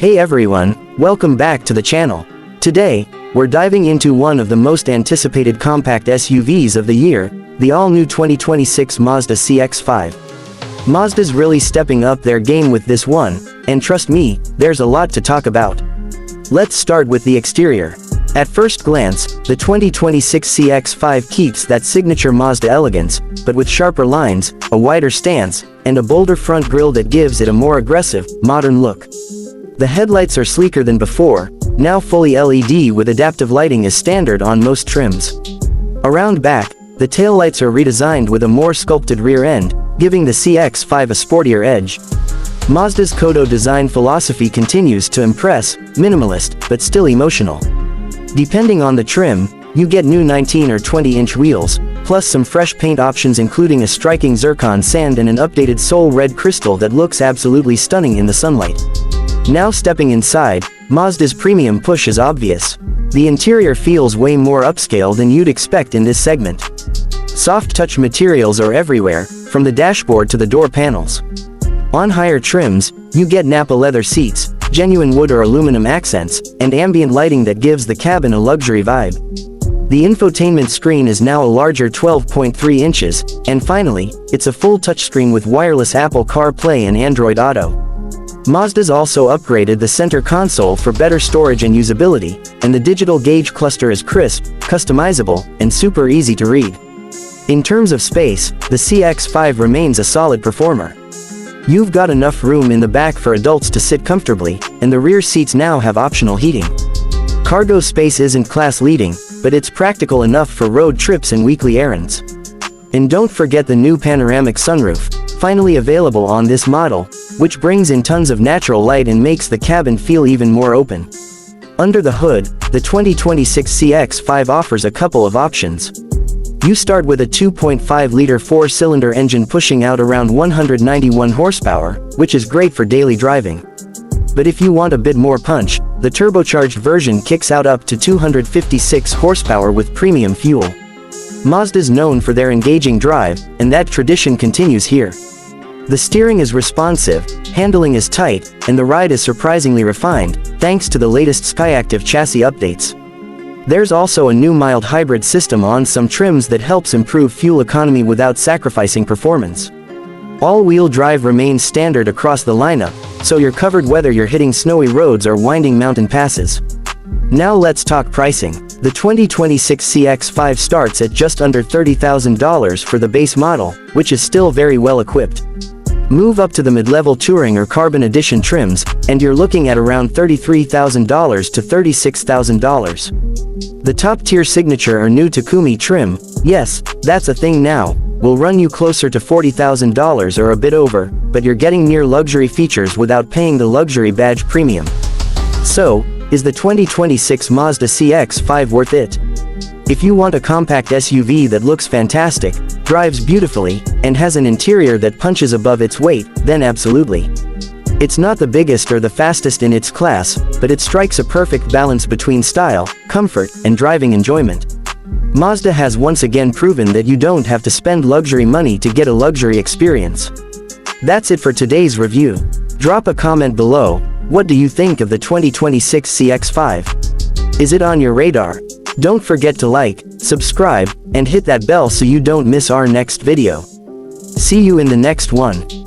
Hey everyone, welcome back to the channel. Today, we're diving into one of the most anticipated compact SUVs of the year, the all-new 2026 Mazda CX-5. Mazda's really stepping up their game with this one, and trust me, there's a lot to talk about. Let's start with the exterior. At first glance, the 2026 CX-5 keeps that signature Mazda elegance, but with sharper lines, a wider stance, and a bolder front grille that gives it a more aggressive, modern look. The headlights are sleeker than before, now fully LED with adaptive lighting is standard on most trims. Around back, the taillights are redesigned with a more sculpted rear end, giving the CX-5 a sportier edge. Mazda's Kodo design philosophy continues to impress, minimalist, but still emotional. Depending on the trim, you get new 19 or 20-inch wheels, plus some fresh paint options including a striking zircon sand and an updated Soul Red crystal that looks absolutely stunning in the sunlight. Now stepping inside, Mazda's premium push is obvious. The interior feels way more upscale than you'd expect in this segment. Soft touch materials are everywhere, from the dashboard to the door panels. On higher trims, you get Nappa leather seats, genuine wood or aluminum accents, and ambient lighting that gives the cabin a luxury vibe. The infotainment screen is now a larger 12.3 inches, and finally, it's a full touchscreen with wireless Apple CarPlay and Android Auto. Mazda's also upgraded the center console for better storage and usability, and the digital gauge cluster is crisp, customizable, and super easy to read. In terms of space, the CX-5 remains a solid performer. You've got enough room in the back for adults to sit comfortably, and the rear seats now have optional heating. Cargo space isn't class-leading, but it's practical enough for road trips and weekly errands. And don't forget the new panoramic sunroof, finally available on this model, which brings in tons of natural light and makes the cabin feel even more open. Under the hood, the 2026 CX-5 offers a couple of options. You start with a 2.5-liter four-cylinder engine pushing out around 191 horsepower, which is great for daily driving. But if you want a bit more punch, the turbocharged version kicks out up to 256 horsepower with premium fuel. Mazda's known for their engaging drive, and that tradition continues here. The steering is responsive, handling is tight, and the ride is surprisingly refined, thanks to the latest Skyactiv chassis updates. There's also a new mild hybrid system on some trims that helps improve fuel economy without sacrificing performance. All-wheel drive remains standard across the lineup, so you're covered whether you're hitting snowy roads or winding mountain passes. Now let's talk pricing. The 2026 CX-5 starts at just under $30,000 for the base model, which is still very well equipped. Move up to the mid-level Touring or Carbon Edition trims, and you're looking at around $33,000 to $36,000. The top-tier Signature or new Takumi trim, yes, that's a thing now, will run you closer to $40,000 or a bit over, but you're getting near luxury features without paying the luxury badge premium. So, is the 2026 Mazda CX-5 worth it? If you want a compact SUV that looks fantastic, drives beautifully, and has an interior that punches above its weight, then absolutely. It's not the biggest or the fastest in its class, but it strikes a perfect balance between style, comfort, and driving enjoyment. Mazda has once again proven that you don't have to spend luxury money to get a luxury experience. That's it for today's review. Drop a comment below. What do you think of the 2026 CX-5? Is it on your radar? Don't forget to like, subscribe, and hit that bell so you don't miss our next video. See you in the next one.